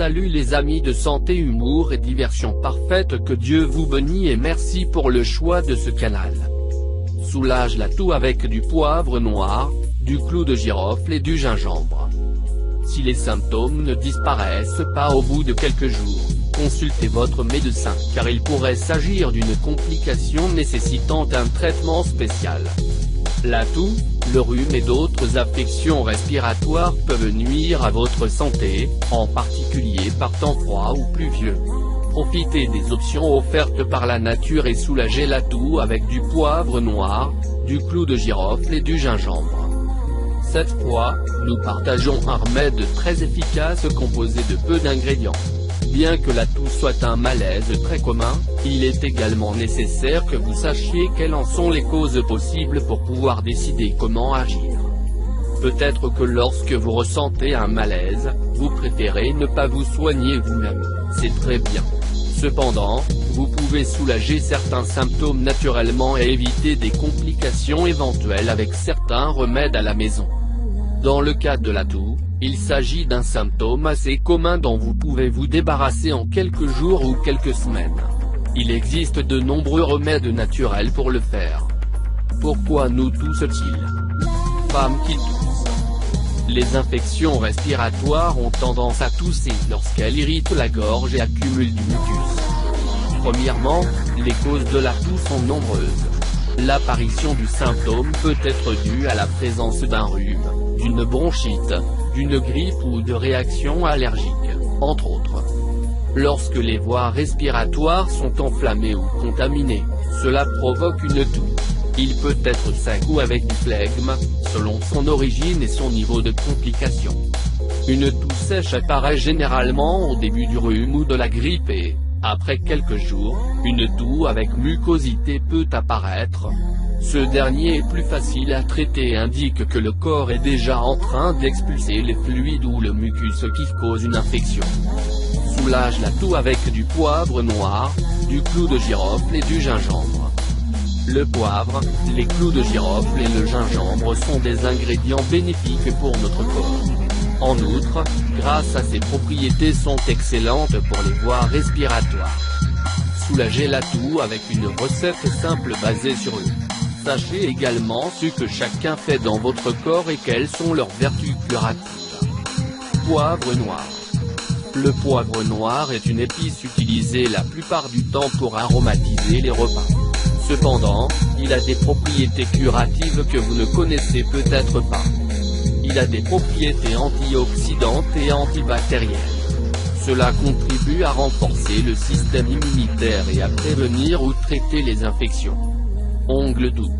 Salut les amis de santé, humour et diversion parfaite, que Dieu vous bénisse et merci pour le choix de ce canal. Soulage la toux avec du poivre noir, du clou de girofle et du gingembre. Si les symptômes ne disparaissent pas au bout de quelques jours, consultez votre médecin car il pourrait s'agir d'une complication nécessitant un traitement spécial. La toux, le rhume et d'autres affections respiratoires peuvent nuire à votre santé, en particulier par temps froid ou pluvieux. Profitez des options offertes par la nature et soulagez la toux avec du poivre noir, du clou de girofle et du gingembre. Cette fois, nous partageons un remède très efficace composé de peu d'ingrédients. Bien que la toux soit un malaise très commun, il est également nécessaire que vous sachiez quelles en sont les causes possibles pour pouvoir décider comment agir. Peut-être que lorsque vous ressentez un malaise, vous préférez ne pas vous soigner vous-même, c'est très bien. Cependant, vous pouvez soulager certains symptômes naturellement et éviter des complications éventuelles avec certains remèdes à la maison. Dans le cas de la toux, il s'agit d'un symptôme assez commun dont vous pouvez vous débarrasser en quelques jours ou quelques semaines. Il existe de nombreux remèdes naturels pour le faire. Pourquoi nous tousse-t-il? Femmes qui toussent. Les infections respiratoires ont tendance à tousser lorsqu'elles irritent la gorge et accumulent du mucus. Premièrement, les causes de la toux sont nombreuses. L'apparition du symptôme peut être due à la présence d'un rhume, d'une bronchite, d'une grippe ou de réactions allergiques, entre autres. Lorsque les voies respiratoires sont enflammées ou contaminées, cela provoque une toux. Il peut être sec ou avec du flegme, selon son origine et son niveau de complication. Une toux sèche apparaît généralement au début du rhume ou de la grippe et, après quelques jours, une toux avec mucosité peut apparaître. Ce dernier est plus facile à traiter et indique que le corps est déjà en train d'expulser les fluides ou le mucus qui cause une infection. Soulage la toux avec du poivre noir, du clou de girofle et du gingembre. Le poivre, les clous de girofle et le gingembre sont des ingrédients bénéfiques pour notre corps. En outre, grâce à ses propriétés sont excellentes pour les voies respiratoires. Soulagez la toux avec une recette simple basée sur eux. Sachez également ce que chacun fait dans votre corps et quelles sont leurs vertus curatives. Poivre noir. Le poivre noir est une épice utilisée la plupart du temps pour aromatiser les repas. Cependant, il a des propriétés curatives que vous ne connaissez peut-être pas. Il a des propriétés antioxydantes et antibactériennes. Cela contribue à renforcer le système immunitaire et à prévenir ou traiter les infections. Ongle doux.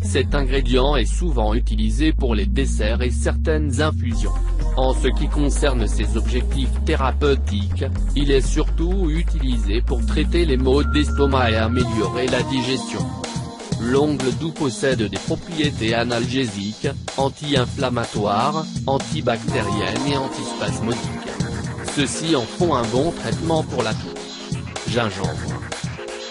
Cet ingrédient est souvent utilisé pour les desserts et certaines infusions. En ce qui concerne ses objectifs thérapeutiques, il est surtout utilisé pour traiter les maux d'estomac et améliorer la digestion. L'ongle doux possède des propriétés analgésiques, anti-inflammatoires, antibactériennes et antispasmodiques. Ceux-ci en font un bon traitement pour la toux. Gingembre.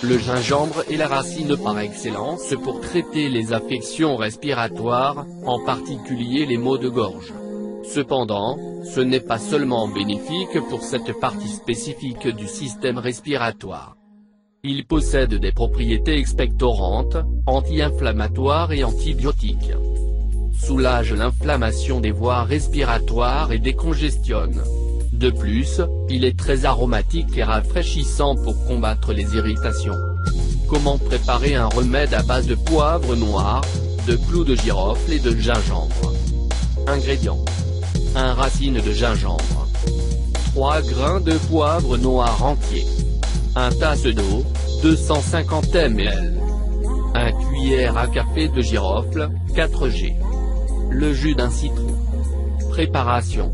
Le gingembre est la racine par excellence pour traiter les affections respiratoires, en particulier les maux de gorge. Cependant, ce n'est pas seulement bénéfique pour cette partie spécifique du système respiratoire. Il possède des propriétés expectorantes, anti-inflammatoires et antibiotiques. Soulage l'inflammation des voies respiratoires et décongestionne. De plus, il est très aromatique et rafraîchissant pour combattre les irritations. Comment préparer un remède à base de poivre noir, de clou de girofle et de gingembre? Ingrédients. 1 racine de gingembre. 3 grains de poivre noir entier. 1 tasse d'eau, 250 ml. 1 cuillère à café de girofle, 4 g. Le jus d'un citron. Préparation.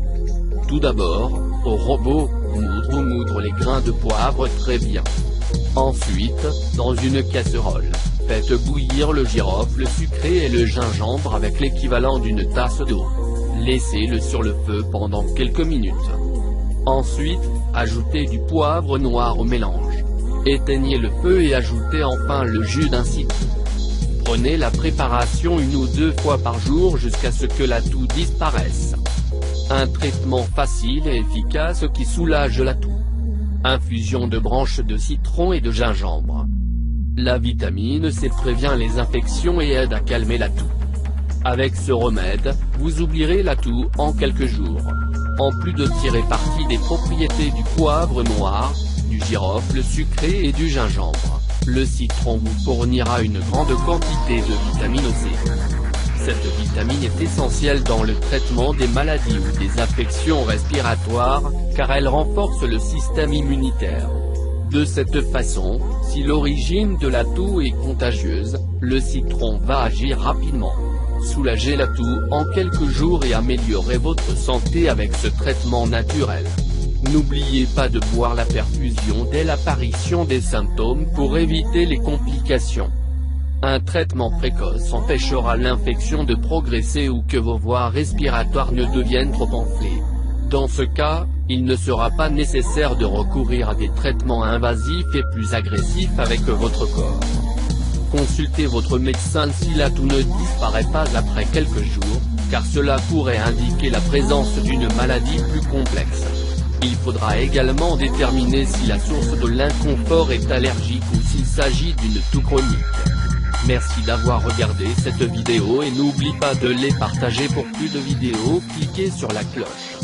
Tout d'abord, au robot, moudre les grains de poivre très bien. Ensuite, dans une casserole, faites bouillir le girofle sucré et le gingembre avec l'équivalent d'une tasse d'eau. Laissez-le sur le feu pendant quelques minutes. Ensuite, ajoutez du poivre noir au mélange. Éteignez le feu et ajoutez enfin le jus d'un citron. Prenez la préparation 1 ou 2 fois par jour jusqu'à ce que la toux disparaisse. Un traitement facile et efficace qui soulage la toux. Infusion de branches de citron et de gingembre. La vitamine C prévient les infections et aide à calmer la toux. Avec ce remède, vous oublierez la toux en quelques jours. En plus de tirer parti des propriétés du poivre noir, du girofle sucré et du gingembre, le citron vous fournira une grande quantité de vitamine C. Cette vitamine est essentielle dans le traitement des maladies ou des affections respiratoires, car elle renforce le système immunitaire. De cette façon, si l'origine de la toux est contagieuse, le citron va agir rapidement. Soulager la toux en quelques jours et améliorer votre santé avec ce traitement naturel. N'oubliez pas de boire la perfusion dès l'apparition des symptômes pour éviter les complications. Un traitement précoce empêchera l'infection de progresser ou que vos voies respiratoires ne deviennent trop enflées. Dans ce cas, il ne sera pas nécessaire de recourir à des traitements invasifs et plus agressifs avec votre corps. Consultez votre médecin si la toux ne disparaît pas après quelques jours, car cela pourrait indiquer la présence d'une maladie plus complexe. Il faudra également déterminer si la source de l'inconfort est allergique ou s'il s'agit d'une toux chronique. Merci d'avoir regardé cette vidéo et n'oublie pas de les partager pour plus de vidéos, cliquez sur la cloche.